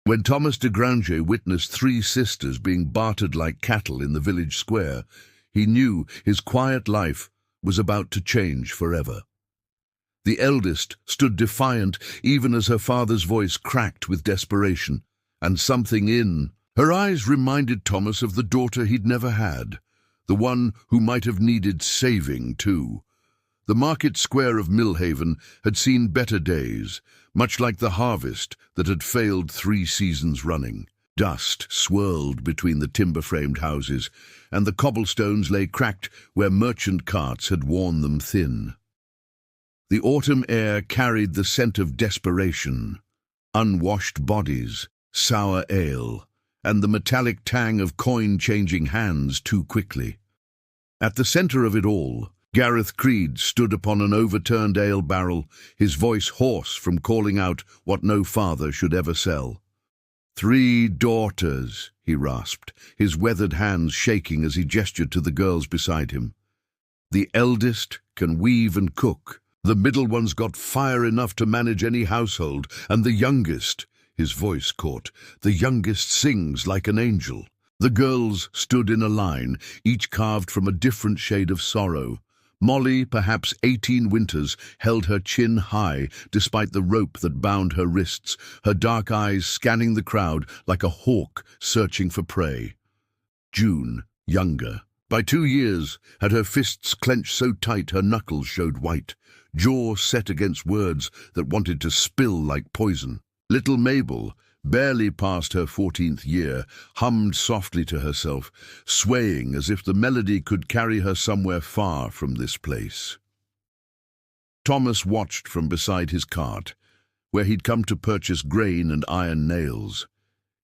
When Thomas de Granger witnessed three sisters being bartered like cattle in the village square, he knew his quiet life was about to change forever. The eldest stood defiant even as her father's voice cracked with desperation, and something in her eyes reminded Thomas of the daughter he'd never had, the one who might have needed saving too. The market square of Millhaven had seen better days, much like the harvest that had failed 3 seasons running. Dust swirled between the timber-framed houses, and the cobblestones lay cracked where merchant carts had worn them thin. The autumn air carried the scent of desperation, unwashed bodies, sour ale, and the metallic tang of coin-changing hands too quickly. At the center of it all, Gareth Creed stood upon an overturned ale barrel, his voice hoarse from calling out what no father should ever sell. 3 daughters, he rasped, his weathered hands shaking as he gestured to the girls beside him. The eldest can weave and cook. The middle one's got fire enough to manage any household, and the youngest, his voice caught, the youngest sings like an angel. The girls stood in a line, each carved from a different shade of sorrow. Molly, perhaps 18 winters, held her chin high despite the rope that bound her wrists, her dark eyes scanning the crowd like a hawk searching for prey. June, younger, by 2 years, had her fists clenched so tight her knuckles showed white, jaw set against words that wanted to spill like poison. Little Mabel, barely past her 14th year, hummed softly to herself, swaying as if the melody could carry her somewhere far from this place. Thomas watched from beside his cart, where he'd come to purchase grain and iron nails.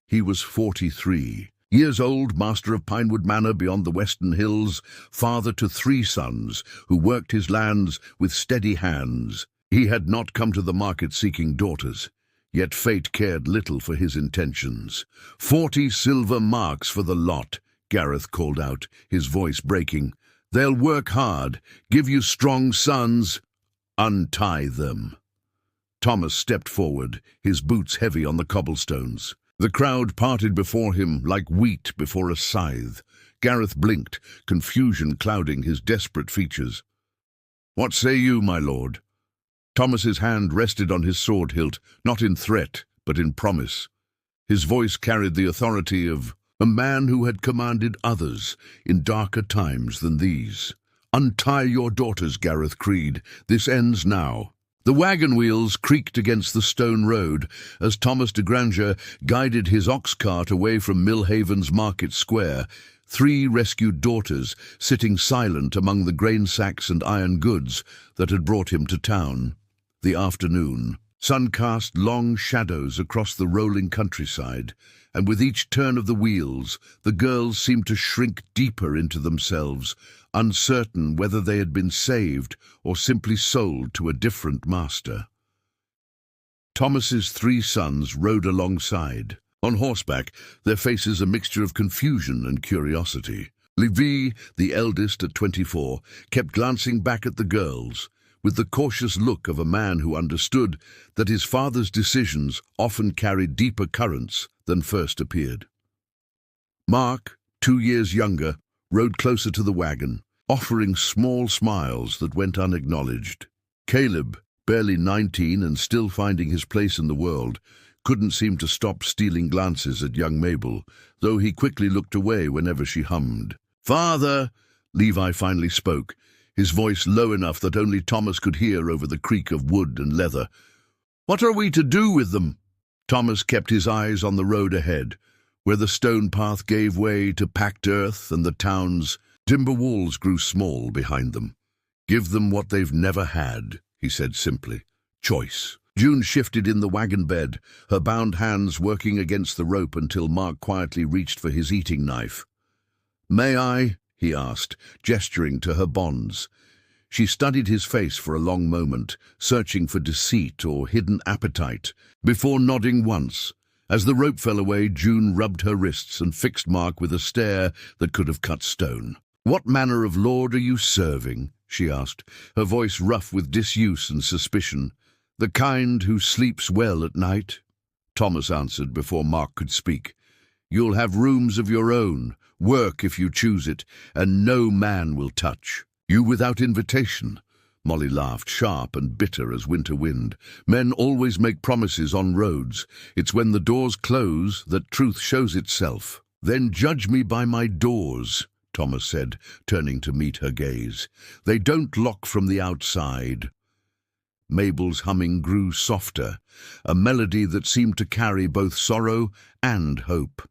He was 43, years old, master of Pinewood Manor beyond the western hills, father to 3 sons who worked his lands with steady hands. He had not come to the market seeking daughters. Yet fate cared little for his intentions. 40 silver marks for the lot, Gareth called out, his voice breaking. They'll work hard, give you strong sons. Untie them. Thomas stepped forward, his boots heavy on the cobblestones. The crowd parted before him like wheat before a scythe. Gareth blinked, confusion clouding his desperate features. What say you, my lord? Thomas's hand rested on his sword hilt, not in threat, but in promise. His voice carried the authority of a man who had commanded others in darker times than these. Untie your daughters, Gareth Creed. This ends now. The wagon wheels creaked against the stone road as Thomas de Granger guided his ox cart away from Millhaven's market square, 3 rescued daughters sitting silent among the grain sacks and iron goods that had brought him to town. The afternoon sun cast long shadows across the rolling countryside, and with each turn of the wheels, the girls seemed to shrink deeper into themselves, uncertain whether they had been saved or simply sold to a different master. Thomas's 3 sons rode alongside. On horseback, their faces a mixture of confusion and curiosity. Levi, the eldest at 24, kept glancing back at the girls, with the cautious look of a man who understood that his father's decisions often carried deeper currents than first appeared. Mark, 2 years younger, rode closer to the wagon, offering small smiles that went unacknowledged. Caleb, barely 19 and still finding his place in the world, couldn't seem to stop stealing glances at young Mabel, though he quickly looked away whenever she hummed. "Father," Levi finally spoke, his voice low enough that only Thomas could hear over the creak of wood and leather. "What are we to do with them?" Thomas kept his eyes on the road ahead, where the stone path gave way to packed earth and the town's timber walls grew small behind them. "Give them what they've never had," he said simply. "Choice." June shifted in the wagon bed, her bound hands working against the rope until Mark quietly reached for his eating knife. "May I?" he asked, gesturing to her bonds. She studied his face for a long moment, searching for deceit or hidden appetite, before nodding once. As the rope fell away, June rubbed her wrists and fixed Mark with a stare that could have cut stone. "What manner of lord are you serving?" she asked, her voice rough with disuse and suspicion. "The kind who sleeps well at night?" Thomas answered before Mark could speak. "You'll have rooms of your own, work if you choose it, and no man will touch you without invitation." Molly laughed, sharp and bitter as winter wind. "Men always make promises on roads. It's when the doors close that truth shows itself." "Then judge me by my doors," Thomas said, turning to meet her gaze. "They don't lock from the outside." Mabel's humming grew softer, a melody that seemed to carry both sorrow and hope.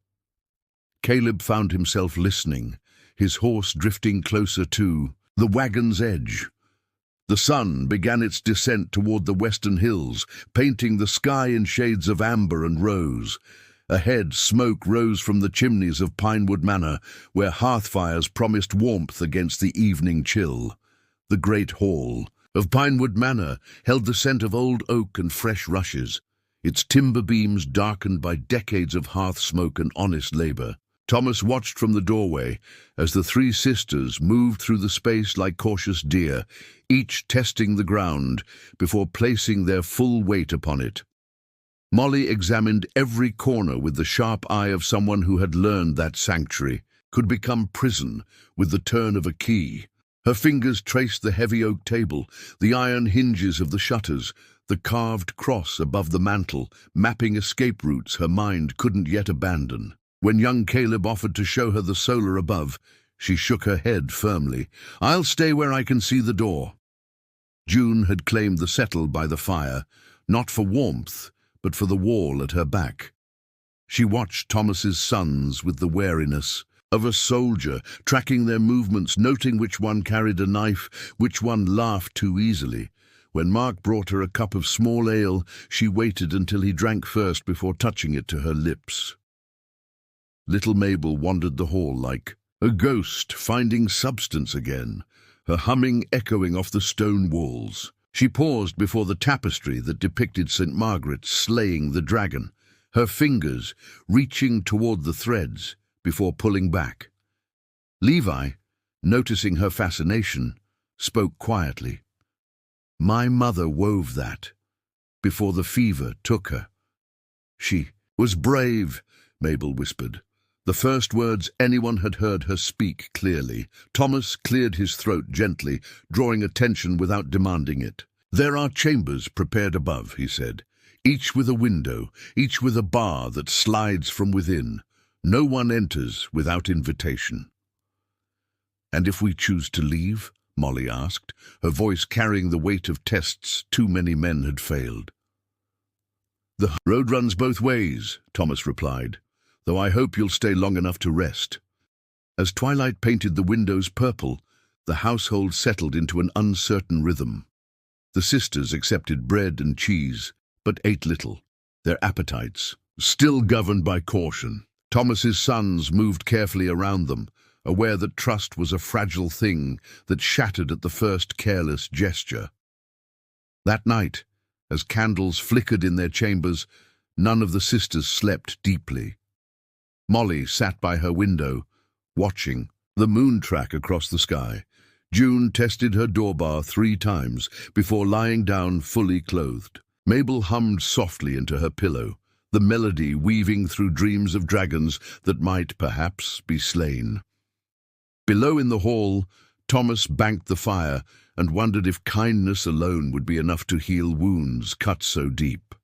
Caleb found himself listening, his horse drifting closer to the wagon's edge. The sun began its descent toward the western hills, painting the sky in shades of amber and rose. Ahead, smoke rose from the chimneys of Pinewood Manor, where hearth fires promised warmth against the evening chill. The great hall of Pinewood Manor held the scent of old oak and fresh rushes, its timber beams darkened by decades of hearth smoke and honest labor. Thomas watched from the doorway as the three sisters moved through the space like cautious deer, each testing the ground before placing their full weight upon it. Molly examined every corner with the sharp eye of someone who had learned that sanctuary could become prison with the turn of a key. Her fingers traced the heavy oak table, the iron hinges of the shutters, the carved cross above the mantel, mapping escape routes her mind couldn't yet abandon. When young Caleb offered to show her the solar above, she shook her head firmly. "I'll stay where I can see the door." June had claimed the settle by the fire, not for warmth, but for the wall at her back. She watched Thomas's sons with the wariness of a soldier, tracking their movements, noting which one carried a knife, which one laughed too easily. When Mark brought her a cup of small ale, she waited until he drank first before touching it to her lips. Little Mabel wandered the hall like a ghost finding substance again, her humming echoing off the stone walls. She paused before the tapestry that depicted St. Margaret slaying the dragon, her fingers reaching toward the threads before pulling back. Levi, noticing her fascination, spoke quietly. "My mother wove that before the fever took her." "She was brave," Mabel whispered. The first words anyone had heard her speak clearly. Thomas cleared his throat gently, drawing attention without demanding it. "There are chambers prepared above," he said, "each with a window, each with a bar that slides from within. No one enters without invitation." "And if we choose to leave?" Molly asked, her voice carrying the weight of tests too many men had failed. "The road runs both ways," Thomas replied, "though I hope you'll stay long enough to rest." As twilight painted the windows purple, the household settled into an uncertain rhythm. The sisters accepted bread and cheese, but ate little, their appetites still governed by caution. Thomas's sons moved carefully around them, aware that trust was a fragile thing that shattered at the first careless gesture. That night, as candles flickered in their chambers, none of the sisters slept deeply. Molly sat by her window, watching the moon track across the sky. June tested her doorbar 3 times before lying down fully clothed. Mabel hummed softly into her pillow, the melody weaving through dreams of dragons that might perhaps be slain. Below in the hall, Thomas banked the fire and wondered if kindness alone would be enough to heal wounds cut so deep.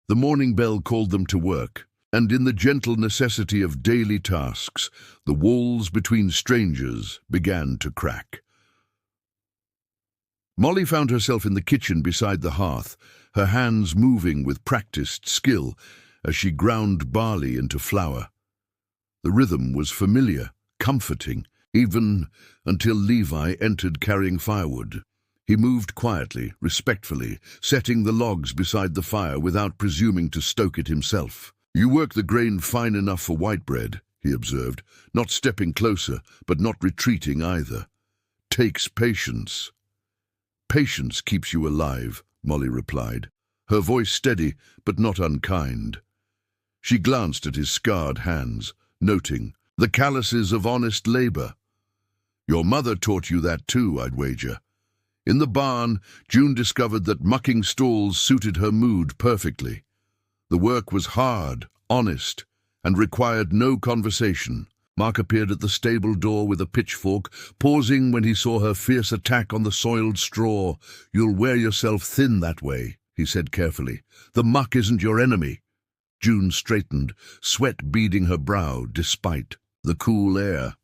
The morning bell called them to work, and in the gentle necessity of daily tasks, the walls between strangers began to crack. Molly found herself in the kitchen beside the hearth, her hands moving with practiced skill as she ground barley into flour. The rhythm was familiar, comforting, even until Levi entered carrying firewood. He moved quietly, respectfully, setting the logs beside the fire without presuming to stoke it himself. "You work the grain fine enough for white bread," he observed, not stepping closer, but not retreating either. "Takes patience." "Patience keeps you alive," Molly replied, her voice steady but not unkind. She glanced at his scarred hands, noting the calluses of honest labor. "Your mother taught you that too, I'd wager." In the barn, June discovered that mucking stalls suited her mood perfectly. The work was hard, honest, and required no conversation. Mark appeared at the stable door with a pitchfork, pausing when he saw her fierce attack on the soiled straw. "You'll wear yourself thin that way," he said carefully. "The muck isn't your enemy." June straightened, sweat beading her brow despite the cool air.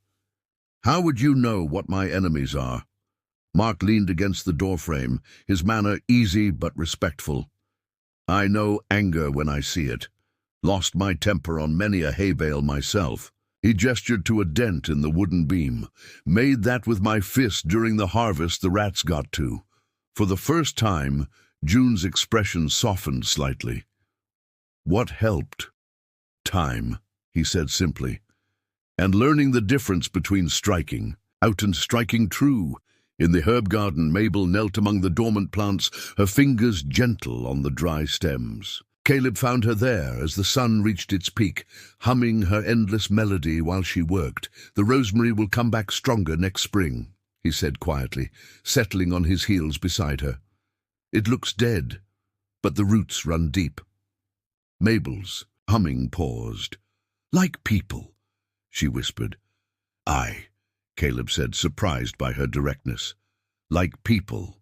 "How would you know what my enemies are?" Mark leaned against the doorframe, his manner easy but respectful. "I know anger when I see it. Lost my temper on many a hay bale myself." He gestured to a dent in the wooden beam. "Made that with my fist during the harvest the rats got to." For the first time, June's expression softened slightly. "What helped?" "Time," he said simply. "And learning the difference between striking out and striking true." In the herb garden, Mabel knelt among the dormant plants, her fingers gentle on the dry stems. Caleb found her there as the sun reached its peak, humming her endless melody while she worked. "The rosemary will come back stronger next spring," he said quietly, settling on his heels beside her. "It looks dead, but the roots run deep." Mabel's humming paused. "Like people," she whispered. "Aye," Caleb said, surprised by her directness. "Like people."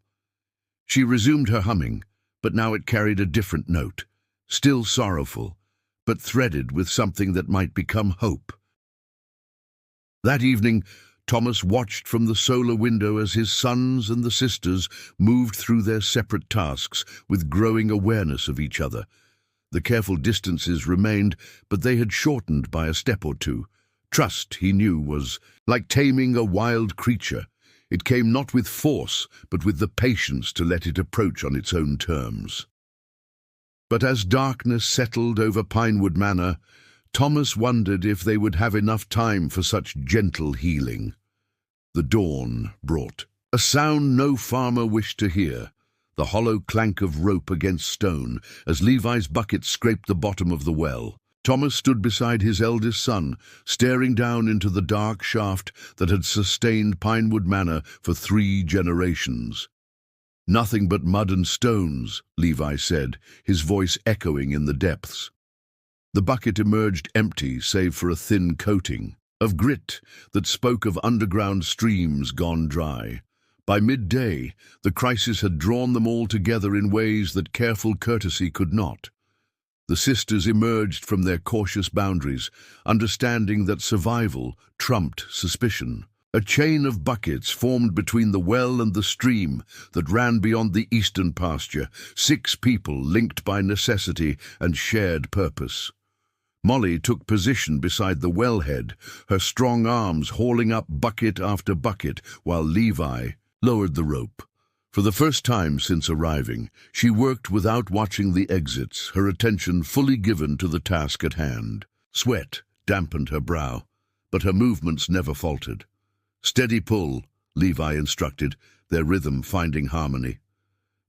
She resumed her humming, but now it carried a different note. Still sorrowful, but threaded with something that might become hope. That evening, Thomas watched from the solar window as his sons and the sisters moved through their separate tasks with growing awareness of each other. The careful distances remained, but they had shortened by a step or two. Trust, he knew, was like taming a wild creature. It came not with force, but with the patience to let it approach on its own terms. But as darkness settled over Pinewood Manor, Thomas wondered if they would have enough time for such gentle healing. The dawn brought a sound no farmer wished to hear, the hollow clank of rope against stone as Levi's bucket scraped the bottom of the well. Thomas stood beside his eldest son, staring down into the dark shaft that had sustained Pinewood Manor for 3 generations. "Nothing but mud and stones," Levi said, his voice echoing in the depths. The bucket emerged empty save for a thin coating of grit that spoke of underground streams gone dry. By midday, the crisis had drawn them all together in ways that careful courtesy could not. The sisters emerged from their cautious boundaries, understanding that survival trumped suspicion. A chain of buckets formed between the well and the stream that ran beyond the eastern pasture, 6 people linked by necessity and shared purpose. Molly took position beside the wellhead, her strong arms hauling up bucket after bucket, while Levi lowered the rope. For the first time since arriving, she worked without watching the exits, her attention fully given to the task at hand. Sweat dampened her brow, but her movements never faltered. "Steady pull," Levi instructed, their rhythm finding harmony.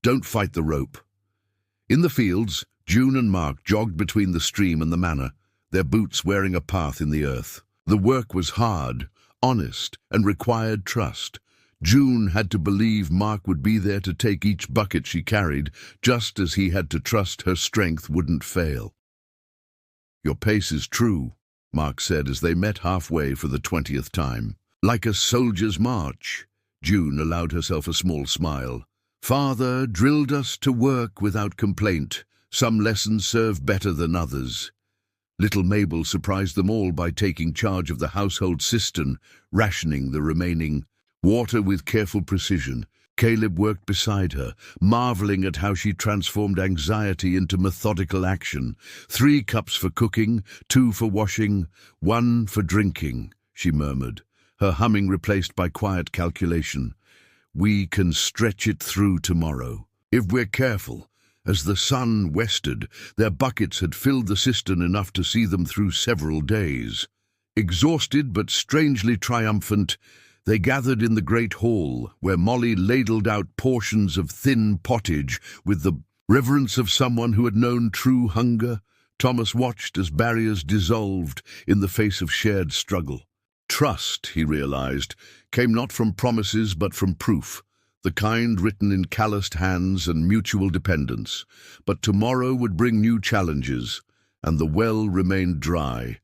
"Don't fight the rope." In the fields, June and Mark jogged between the stream and the manor, their boots wearing a path in the earth. The work was hard, honest, and required trust. June had to believe Mark would be there to take each bucket she carried, just as he had to trust her strength wouldn't fail. "Your pace is true," Mark said as they met halfway for the 20th time. "Like a soldier's march." June allowed herself a small smile. "Father drilled us to work without complaint. Some lessons serve better than others." Little Mabel surprised them all by taking charge of the household cistern, rationing the remaining water with careful precision. Caleb worked beside her, marveling at how she transformed anxiety into methodical action. 3 cups for cooking, 2 for washing, 1 for drinking, she murmured, her humming replaced by quiet calculation. "We can stretch it through tomorrow, if we're careful." As the sun wested, their buckets had filled the cistern enough to see them through several days. Exhausted but strangely triumphant, they gathered in the great hall, where Molly ladled out portions of thin pottage with the reverence of someone who had known true hunger. Thomas watched as barriers dissolved in the face of shared struggle. Trust, he realized, came not from promises but from proof. the kind written in calloused hands and mutual dependence. But tomorrow would bring new challenges, and the well remained dry.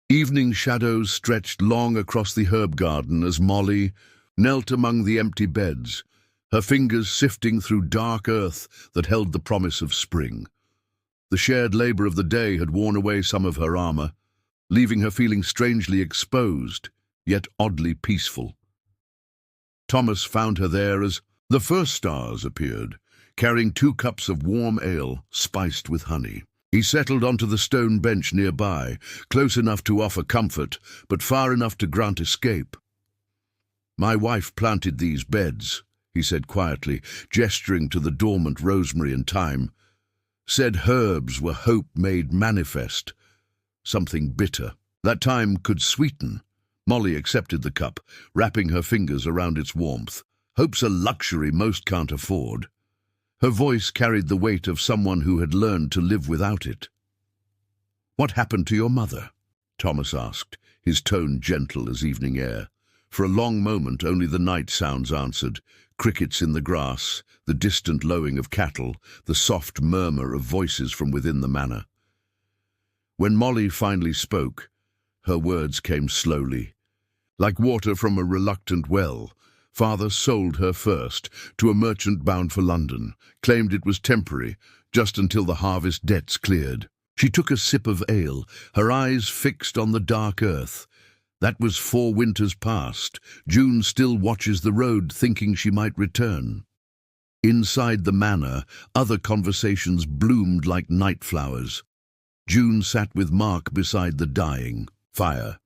Evening shadows stretched long across the herb garden as Molly knelt among the empty beds, her fingers sifting through dark earth that held the promise of spring. The shared labor of the day had worn away some of her armor, leaving her feeling strangely exposed, yet oddly peaceful. Thomas found her there as the first stars appeared, carrying 2 cups of warm ale spiced with honey. He settled onto the stone bench nearby, close enough to offer comfort, but far enough to grant escape. "My wife planted these beds," he said quietly, gesturing to the dormant rosemary and thyme. "Said herbs were hope made manifest, something bitter. That time could sweeten." Molly accepted the cup, wrapping her fingers around its warmth. "Hope's a luxury most can't afford." Her voice carried the weight of someone who had learned to live without it. "What happened to your mother?" Thomas asked, his tone gentle as evening air. For a long moment only the night sounds answered, crickets in the grass, the distant lowing of cattle, the soft murmur of voices from within the manor. When Molly finally spoke, her words came slowly. Like water from a reluctant well, Father sold her first to a merchant bound for London, claimed it was temporary, just until the harvest debts cleared. She took a sip of ale, her eyes fixed on the dark earth. That was 4 winters past. June still watches the road, thinking she might return. Inside the manor, other conversations bloomed like night flowers. June sat with Mark beside the dying fire,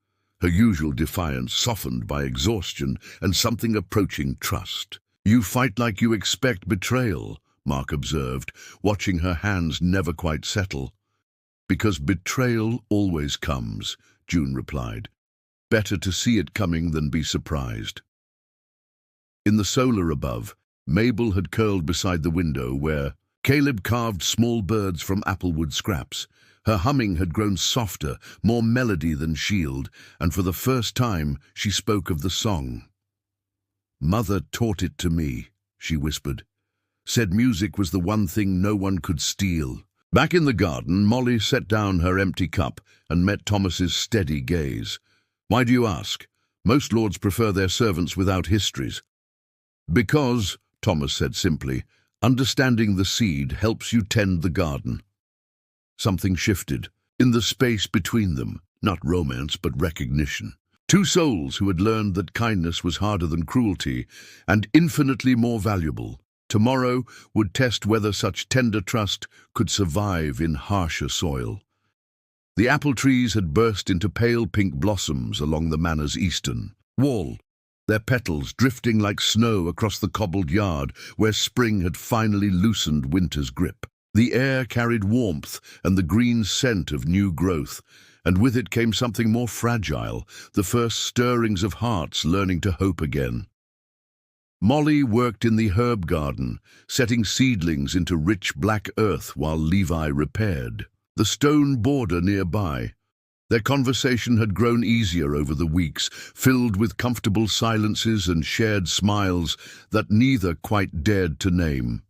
her usual defiance softened by exhaustion and something approaching trust. "You fight like you expect betrayal," Mark observed, watching her hands never quite settle. "Because betrayal always comes," June replied. "Better to see it coming than be surprised." In the solar above, Mabel had curled beside the window where Caleb carved small birds from applewood scraps. Her humming had grown softer, more melody than shield, and for the first time she spoke of the song. "Mother taught it to me," she whispered. "Said music was the one thing no one could steal." Back in the garden, Molly set down her empty cup and met Thomas's steady gaze. "Why do you ask? Most lords prefer their servants without histories." "Because," Thomas said simply, "understanding the seed helps you tend the garden." Something shifted in the space between them, not romance but recognition. 2 souls who had learned that kindness was harder than cruelty and infinitely more valuable. Tomorrow would test whether such tender trust could survive in harsher soil. The apple trees had burst into pale pink blossoms along the manor's eastern wall, their petals drifting like snow across the cobbled yard where spring had finally loosened winter's grip. The air carried warmth and the green scent of new growth, and with it came something more fragile, the first stirrings of hearts learning to hope again. Molly worked in the herb garden, setting seedlings into rich black earth while Levi repaired the stone border nearby. Their conversation had grown easier over the weeks, filled with comfortable silences and shared smiles that neither quite dared to name.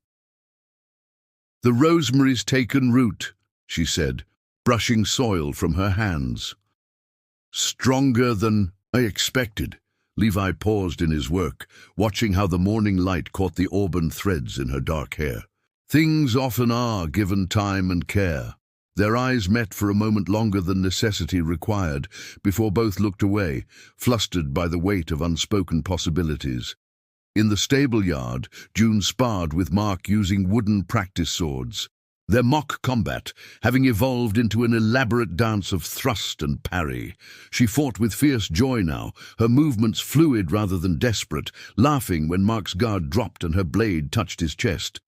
"The rosemary's taken root," she said, brushing soil from her hands. "Stronger than I expected." Levi paused in his work, watching how the morning light caught the auburn threads in her dark hair. "Things often are, given time and care." Their eyes met for a moment longer than necessity required, before both looked away, flustered by the weight of unspoken possibilities. In the stable yard, June sparred with Mark using wooden practice swords, their mock combat having evolved into an elaborate dance of thrust and parry. She fought with fierce joy now, her movements fluid rather than desperate, laughing when Mark's guard dropped and her blade touched his chest.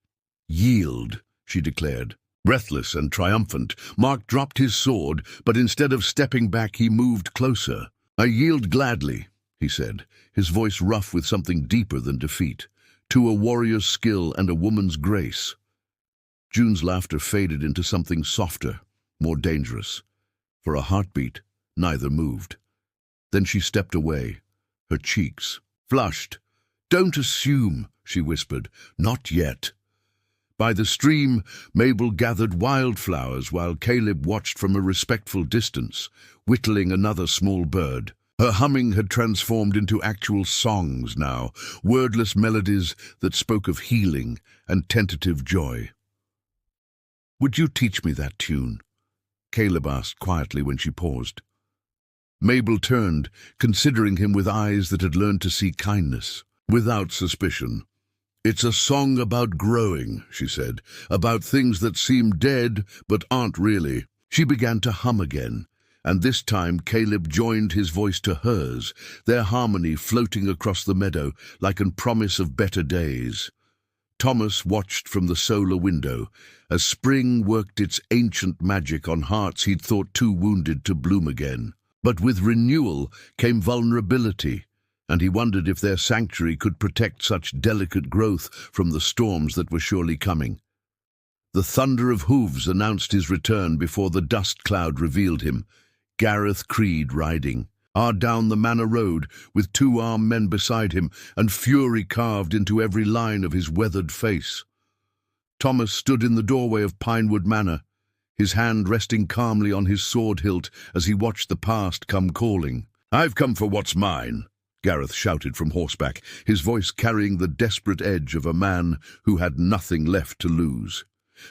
"Yield," she declared. Breathless and triumphant, Mark dropped his sword, but instead of stepping back he moved closer. "I yield gladly," he said, his voice rough with something deeper than defeat, "to a warrior's skill and a woman's grace." June's laughter faded into something softer, more dangerous. For a heartbeat, neither moved. Then she stepped away, her cheeks flushed, "Don't assume," she whispered. "Not yet." By the stream, Mabel gathered wildflowers while Caleb watched from a respectful distance, whittling another small bird. Her humming had transformed into actual songs now, wordless melodies that spoke of healing and tentative joy. "Would you teach me that tune?" Caleb asked quietly when she paused. Mabel turned, considering him with eyes that had learned to see kindness, without suspicion. "It's a song about growing," she said, "about things that seem dead but aren't really." She began to hum again, and this time Caleb joined his voice to hers, their harmony floating across the meadow like a promise of better days. Thomas watched from the solar window as spring worked its ancient magic on hearts he'd thought too wounded to bloom again. But with renewal came vulnerability, and he wondered if their sanctuary could protect such delicate growth from the storms that were surely coming. The thunder of hooves announced his return before the dust cloud revealed him, Gareth Creed riding down the manor road with 2 armed men beside him and fury carved into every line of his weathered face. Thomas stood in the doorway of Pinewood Manor, his hand resting calmly on his sword hilt as he watched the past come calling. "I've come for what's mine," Gareth shouted from horseback, his voice carrying the desperate edge of a man who had nothing left to lose.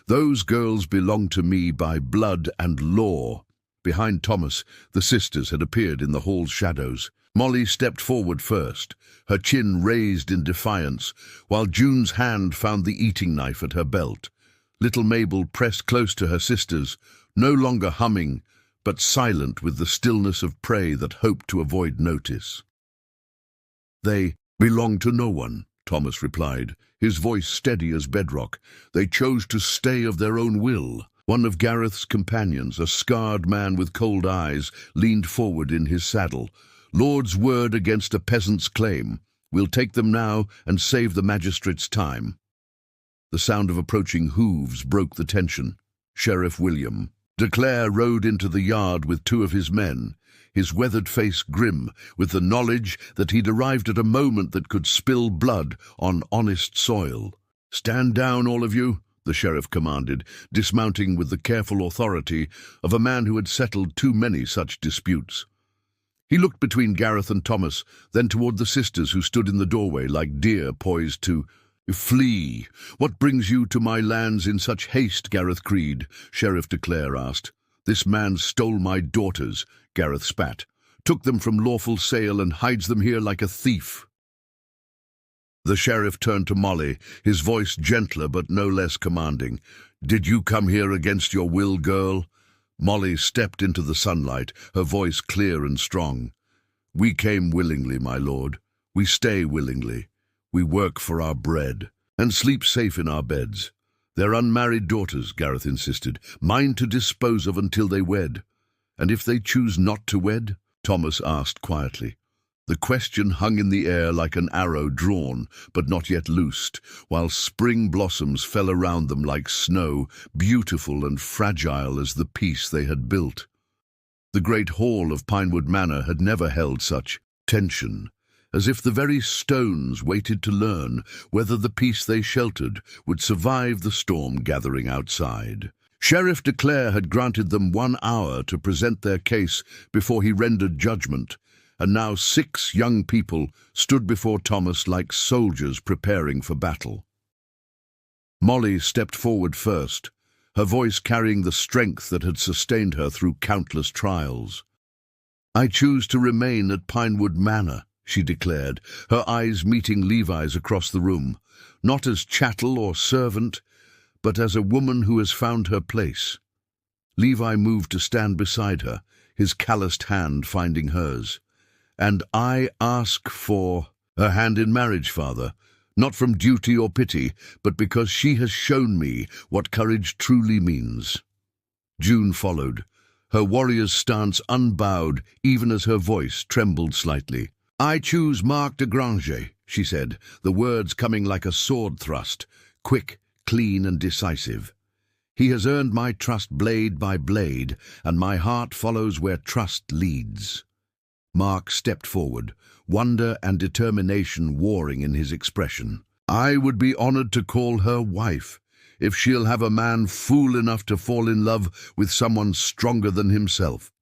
"Those girls belong to me by blood and law." Behind Thomas, the sisters had appeared in the hall's shadows. Molly stepped forward first, her chin raised in defiance, while June's hand found the eating knife at her belt. Little Mabel pressed close to her sisters, no longer humming, but silent with the stillness of prey that hoped to avoid notice. "They belong to no one," Thomas replied, his voice steady as bedrock. "They chose to stay of their own will." One of Gareth's companions, a scarred man with cold eyes, leaned forward in his saddle. "Lord's word against a peasant's claim. We'll take them now and save the magistrate's time." The sound of approaching hooves broke the tension. Sheriff William de Clare rode into the yard with 2 of his men, his weathered face grim with the knowledge that he'd arrived at a moment that could spill blood on honest soil. "Stand down, all of you," the sheriff commanded, dismounting with the careful authority of a man who had settled too many such disputes. He looked between Gareth and Thomas, then toward the sisters who stood in the doorway like deer poised to flee. "What brings you to my lands in such haste, Gareth Creed?" Sheriff de Clare asked. "This man stole my daughters," Gareth spat, "took them from lawful sale and hides them here like a thief." The sheriff turned to Molly, his voice gentler but no less commanding. "Did you come here against your will, girl?" Molly stepped into the sunlight, her voice clear and strong. "We came willingly, my lord. We stay willingly. We work for our bread, and sleep safe in our beds. They're unmarried daughters," Gareth insisted, "mine to dispose of until they wed." "And if they choose not to wed?" Thomas asked quietly. The question hung in the air like an arrow drawn, but not yet loosed, while spring blossoms fell around them like snow, beautiful and fragile as the peace they had built. The great hall of Pinewood Manor had never held such tension, as if the very stones waited to learn whether the peace they sheltered would survive the storm gathering outside. Sheriff de Clare had granted them 1 hour to present their case before he rendered judgment, and now 6 young people stood before Thomas like soldiers preparing for battle. Molly stepped forward first, her voice carrying the strength that had sustained her through countless trials. "I choose to remain at Pinewood Manor," she declared, her eyes meeting Levi's across the room, "not as chattel or servant, but as a woman who has found her place." Levi moved to stand beside her, his calloused hand finding hers. "And I ask for her hand in marriage, Father, not from duty or pity, but because she has shown me what courage truly means." June followed, her warrior's stance unbowed even as her voice trembled slightly. "I choose Marc de Granger," she said, the words coming like a sword thrust, quick, clean and decisive. "He has earned my trust blade by blade, and my heart follows where trust leads." Mark stepped forward, wonder and determination warring in his expression. "I would be honored to call her wife, if she'll have a man fool enough to fall in love with someone stronger than himself."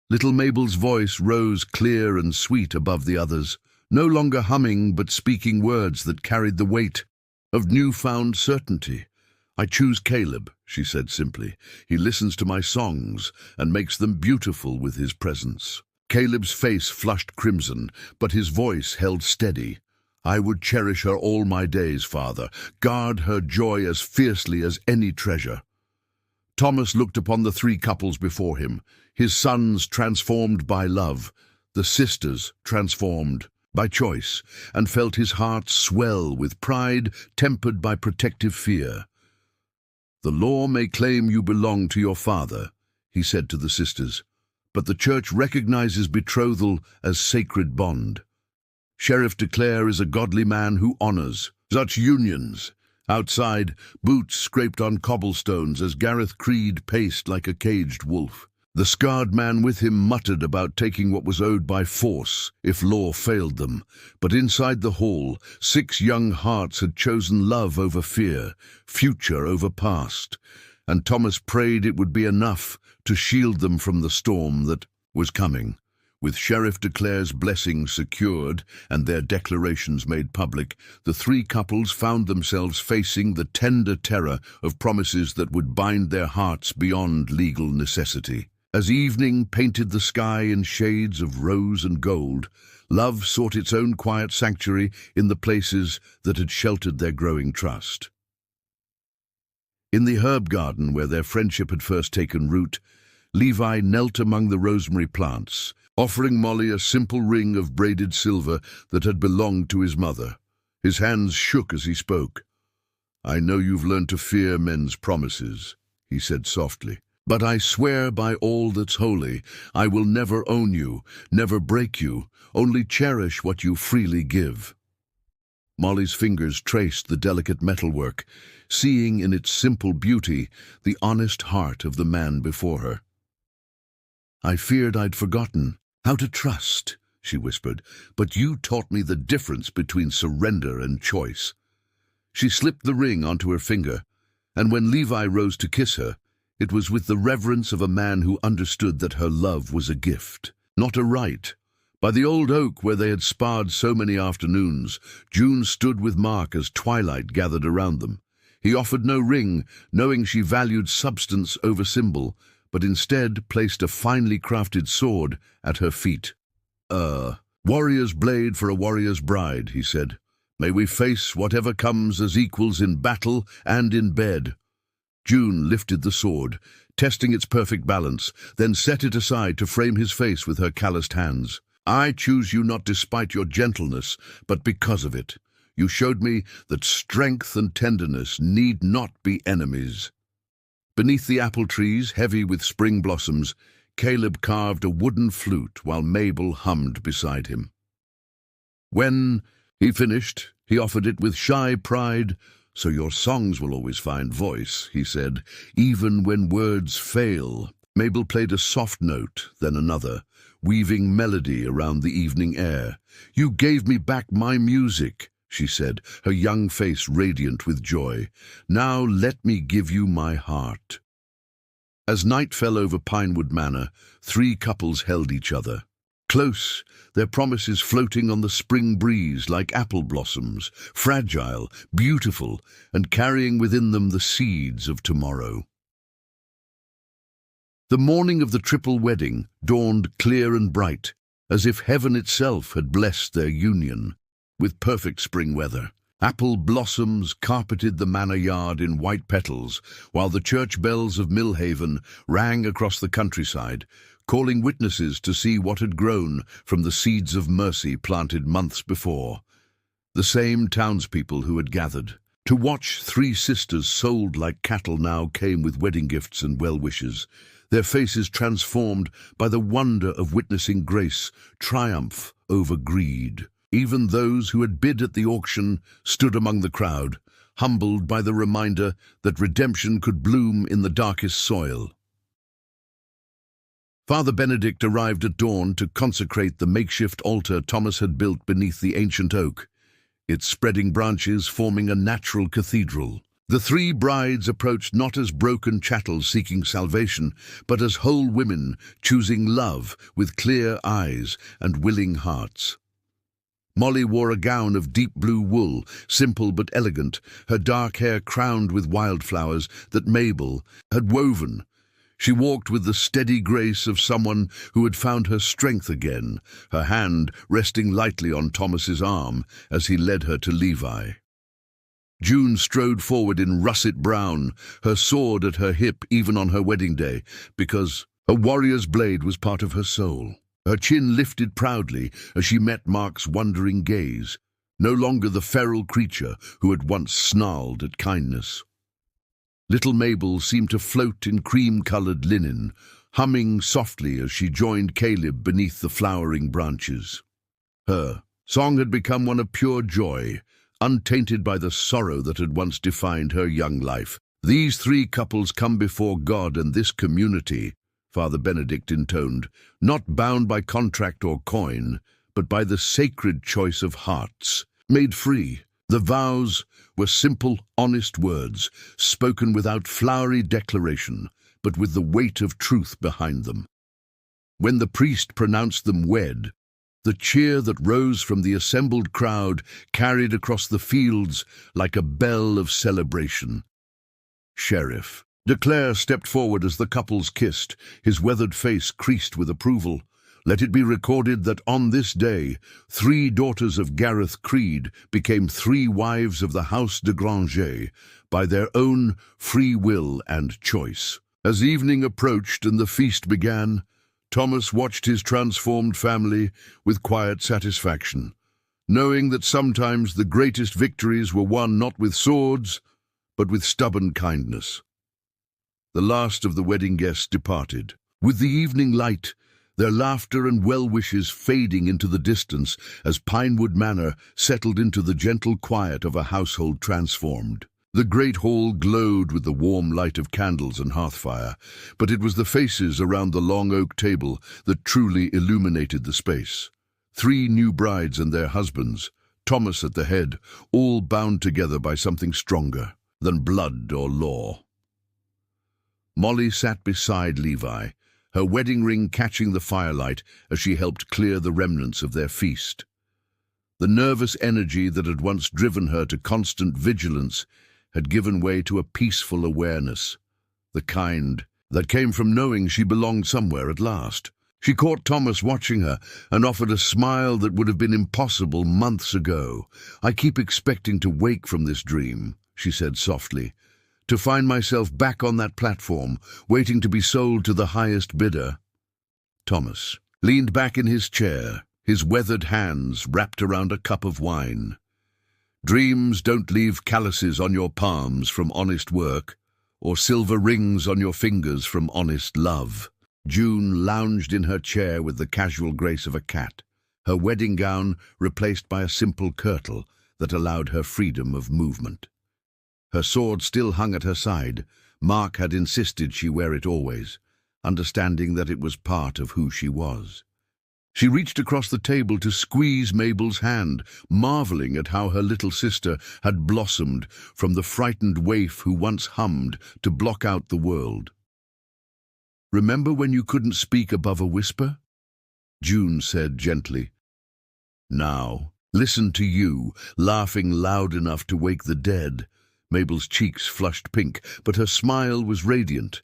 Little Mabel's voice rose clear and sweet above the others, no longer humming but speaking words that carried the weight of newfound certainty. "I choose Caleb," she said simply. "He listens to my songs and makes them beautiful with his presence." Caleb's face flushed crimson, but his voice held steady. "I would cherish her all my days, Father, guard her joy as fiercely as any treasure." Thomas looked upon the three couples before him, his sons transformed by love, the sisters transformed by choice, and felt his heart swell with pride tempered by protective fear. "The law may claim you belong to your father," he said to the sisters, "but the church recognizes betrothal as sacred bond. Sheriff DeClaire is a godly man who honors such unions." Outside, boots scraped on cobblestones as Gareth Creed paced like a caged wolf. The scarred man with him muttered about taking what was owed by force if law failed them. But inside the hall, 6 young hearts had chosen love over fear, future over past, and Thomas prayed it would be enough to shield them from the storm that was coming. With Sheriff DeClaire's blessing secured and their declarations made public, the three couples found themselves facing the tender terror of promises that would bind their hearts beyond legal necessity. As evening painted the sky in shades of rose and gold, love sought its own quiet sanctuary in the places that had sheltered their growing trust. In the herb garden where their friendship had first taken root, Levi knelt among the rosemary plants, offering Molly a simple ring of braided silver that had belonged to his mother. His hands shook as he spoke. "I know you've learned to fear men's promises," he said softly, "but I swear by all that's holy, I will never own you, never break you, only cherish what you freely give." Molly's fingers traced the delicate metalwork, seeing in its simple beauty the honest heart of the man before her. "I feared I'd forgotten how to trust," she whispered, "but you taught me the difference between surrender and choice." She slipped the ring onto her finger, and when Levi rose to kiss her, it was with the reverence of a man who understood that her love was a gift, not a right. By the old oak where they had sparred so many afternoons, June stood with Mark as twilight gathered around them. He offered no ring, knowing she valued substance over symbol, but instead placed a finely crafted sword at her feet. Warrior's blade for a warrior's bride," he said. "May we face whatever comes as equals in battle and in bed." June lifted the sword, testing its perfect balance, then set it aside to frame his face with her calloused hands. "I choose you not despite your gentleness, but because of it. You showed me that strength and tenderness need not be enemies." Beneath the apple trees, heavy with spring blossoms, Caleb carved a wooden flute while Mabel hummed beside him. When he finished, he offered it with shy pride. "So your songs will always find voice," he said, "even when words fail." Mabel played a soft note, then another, weaving melody around the evening air. "You gave me back my music," she said, her young face radiant with joy. "Now let me give you my heart." As night fell over Pinewood Manor, 3 couples held each other. Close, their promises floating on the spring breeze like apple blossoms, fragile, beautiful, and carrying within them the seeds of tomorrow. The morning of the triple wedding dawned clear and bright, as if heaven itself had blessed their union. With perfect spring weather, apple blossoms carpeted the manor yard in white petals, while the church bells of Millhaven rang across the countryside, calling witnesses to see what had grown from the seeds of mercy planted months before. The same townspeople who had gathered to watch 3 sisters sold like cattle now came with wedding gifts and well-wishes, their faces transformed by the wonder of witnessing grace triumph over greed. Even those who had bid at the auction stood among the crowd, humbled by the reminder that redemption could bloom in the darkest soil. Father Benedict arrived at dawn to consecrate the makeshift altar Thomas had built beneath the ancient oak, its spreading branches forming a natural cathedral. The three brides approached not as broken chattels seeking salvation, but as whole women choosing love with clear eyes and willing hearts. Molly wore a gown of deep blue wool, simple but elegant, her dark hair crowned with wildflowers that Mabel had woven. She walked with the steady grace of someone who had found her strength again, her hand resting lightly on Thomas's arm as he led her to Levi. June strode forward in russet brown, her sword at her hip even on her wedding day, because a warrior's blade was part of her soul. Her chin lifted proudly as she met Mark's wondering gaze, no longer the feral creature who had once snarled at kindness. Little Mabel seemed to float in cream-colored linen, humming softly as she joined Caleb beneath the flowering branches. Her song had become one of pure joy, untainted by the sorrow that had once defined her young life. These three couples come before God and this community, Father Benedict intoned, not bound by contract or coin, but by the sacred choice of hearts, made free. The vows were simple, honest words, spoken without flowery declaration, but with the weight of truth behind them. When the priest pronounced them wed, the cheer that rose from the assembled crowd carried across the fields like a bell of celebration. Sheriff de Clare stepped forward as the couples kissed, his weathered face creased with approval. Let it be recorded that on this day, 3 daughters of Gareth Creed became 3 wives of the House de Granger by their own free will and choice. As evening approached and the feast began, Thomas watched his transformed family with quiet satisfaction, knowing that sometimes the greatest victories were won not with swords, but with stubborn kindness. The last of the wedding guests departed. With the evening light, their laughter and well-wishes fading into the distance as Pinewood Manor settled into the gentle quiet of a household transformed. The great hall glowed with the warm light of candles and hearthfire, but it was the faces around the long oak table that truly illuminated the space. 3 new brides and their husbands, Thomas at the head, all bound together by something stronger than blood or law. Molly sat beside Levi, her wedding ring catching the firelight as she helped clear the remnants of their feast. The nervous energy that had once driven her to constant vigilance had given way to a peaceful awareness, the kind that came from knowing she belonged somewhere at last. She caught Thomas watching her and offered a smile that would have been impossible months ago. "I keep expecting to wake from this dream," she said softly, "to find myself back on that platform, waiting to be sold to the highest bidder." Thomas leaned back in his chair, his weathered hands wrapped around a cup of wine. "Dreams don't leave calluses on your palms from honest work, or silver rings on your fingers from honest love." June lounged in her chair with the casual grace of a cat, her wedding gown replaced by a simple kirtle that allowed her freedom of movement. Her sword still hung at her side. Mark had insisted she wear it always, understanding that it was part of who she was. She reached across the table to squeeze Mabel's hand, marveling at how her little sister had blossomed from the frightened waif who once hummed to block out the world. "Remember when you couldn't speak above a whisper?" June said gently. "Now, listen to you, laughing loud enough to wake the dead." Mabel's cheeks flushed pink, but her smile was radiant.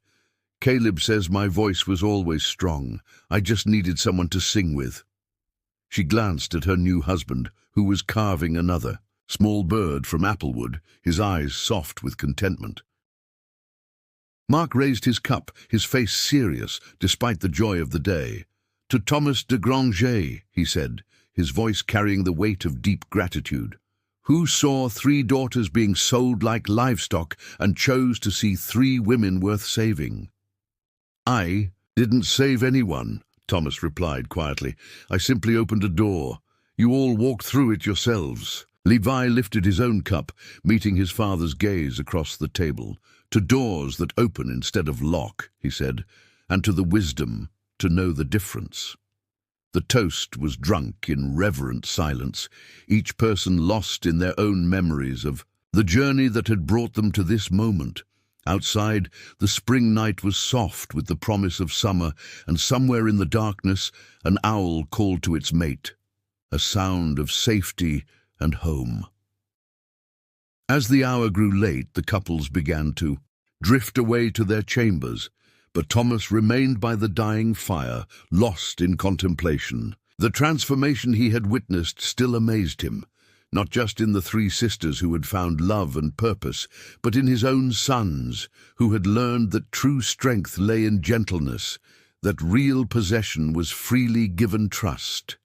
"Caleb says my voice was always strong. I just needed someone to sing with." She glanced at her new husband, who was carving another small bird from applewood, his eyes soft with contentment. Mark raised his cup, his face serious, despite the joy of the day. "To Thomas de Granger," he said, his voice carrying the weight of deep gratitude, "who saw 3 daughters being sold like livestock and chose to see 3 women worth saving." "I didn't save anyone," Thomas replied quietly. "I simply opened a door. You all walked through it yourselves." Levi lifted his own cup, meeting his father's gaze across the table. "To doors that open instead of lock," he said, "and to the wisdom to know the difference. The toast was drunk in reverent silence, each person lost in their own memories of the journey that had brought them to this moment. Outside, the spring night was soft with the promise of summer, and somewhere in the darkness, an owl called to its mate, a sound of safety and home. As the hour grew late, the couples began to drift away to their chambers, but Thomas remained by the dying fire, lost in contemplation. The transformation he had witnessed still amazed him, not just in the three sisters who had found love and purpose, but in his own sons, who had learned that true strength lay in gentleness, that real possession was freely given trust.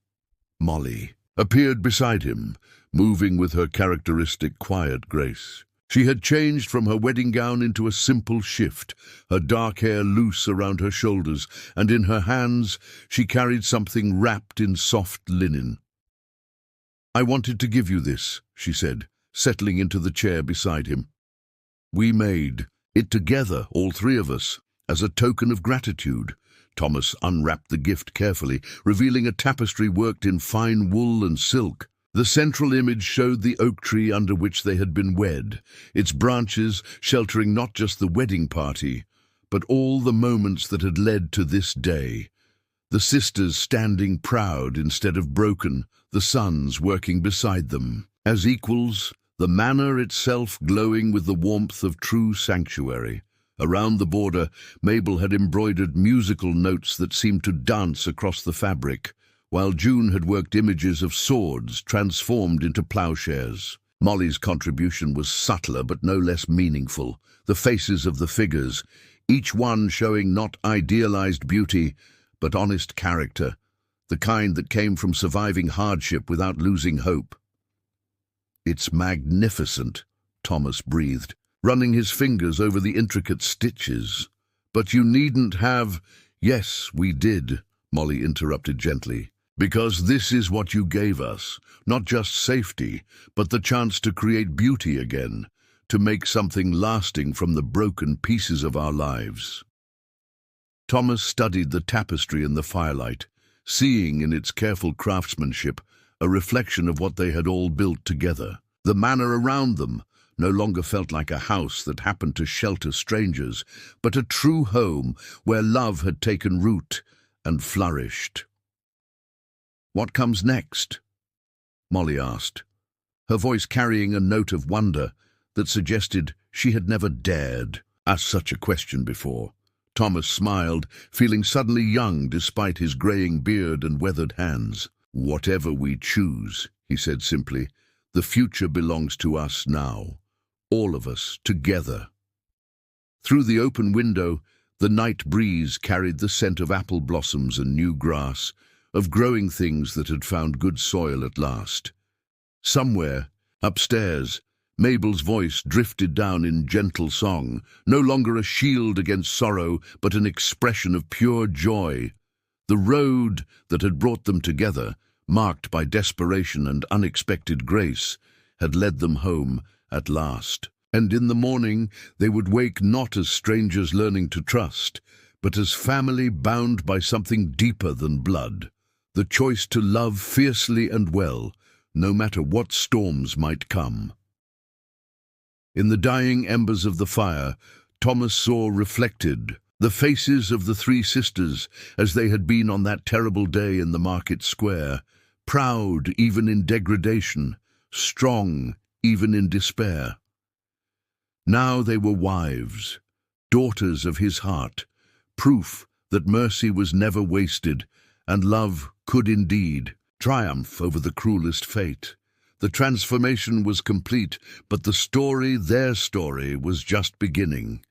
Molly appeared beside him, moving with her characteristic quiet grace. She had changed from her wedding gown into a simple shift, her dark hair loose around her shoulders, and in her hands she carried something wrapped in soft linen. "I wanted to give you this," she said, settling into the chair beside him. "We made it together, all three of us, as a token of gratitude." Thomas unwrapped the gift carefully, revealing a tapestry worked in fine wool and silk. The central image showed the oak tree under which they had been wed, its branches sheltering not just the wedding party, but all the moments that had led to this day. The sisters standing proud instead of broken, the sons working beside them. As equals, the manor itself glowing with the warmth of true sanctuary. Around the border, Mabel had embroidered musical notes that seemed to dance across the fabric, while June had worked images of swords transformed into plowshares. Molly's contribution was subtler but no less meaningful. The faces of the figures, each one showing not idealized beauty, but honest character, the kind that came from surviving hardship without losing hope. "It's magnificent," Thomas breathed, running his fingers over the intricate stitches. "But you needn't have—" "Yes, we did," Molly interrupted gently, "because this is what you gave us, not just safety, but the chance to create beauty again, to make something lasting from the broken pieces of our lives." Thomas studied the tapestry in the firelight, seeing in its careful craftsmanship a reflection of what they had all built together. The manor around them no longer felt like a house that happened to shelter strangers, but a true home where love had taken root and flourished. "What comes next?" Molly asked, her voice carrying a note of wonder that suggested she had never dared ask such a question before. Thomas smiled, feeling suddenly young despite his graying beard and weathered hands. "Whatever we choose," he said simply, "the future belongs to us now, all of us together." Through the open window, the night breeze carried the scent of apple blossoms and new grass, of growing things that had found good soil at last. Somewhere, upstairs, Mabel's voice drifted down in gentle song, no longer a shield against sorrow, but an expression of pure joy. The road that had brought them together, marked by desperation and unexpected grace, had led them home at last. And in the morning they would wake not as strangers learning to trust, but as family bound by something deeper than blood. The choice to love fiercely and well, no matter what storms might come. In the dying embers of the fire, Thomas saw reflected the faces of the three sisters as they had been on that terrible day in the market square, proud even in degradation, strong even in despair. Now they were wives, daughters of his heart, proof that mercy was never wasted and love could indeed triumph over the cruelest fate. The transformation was complete, but the story, their story, was just beginning.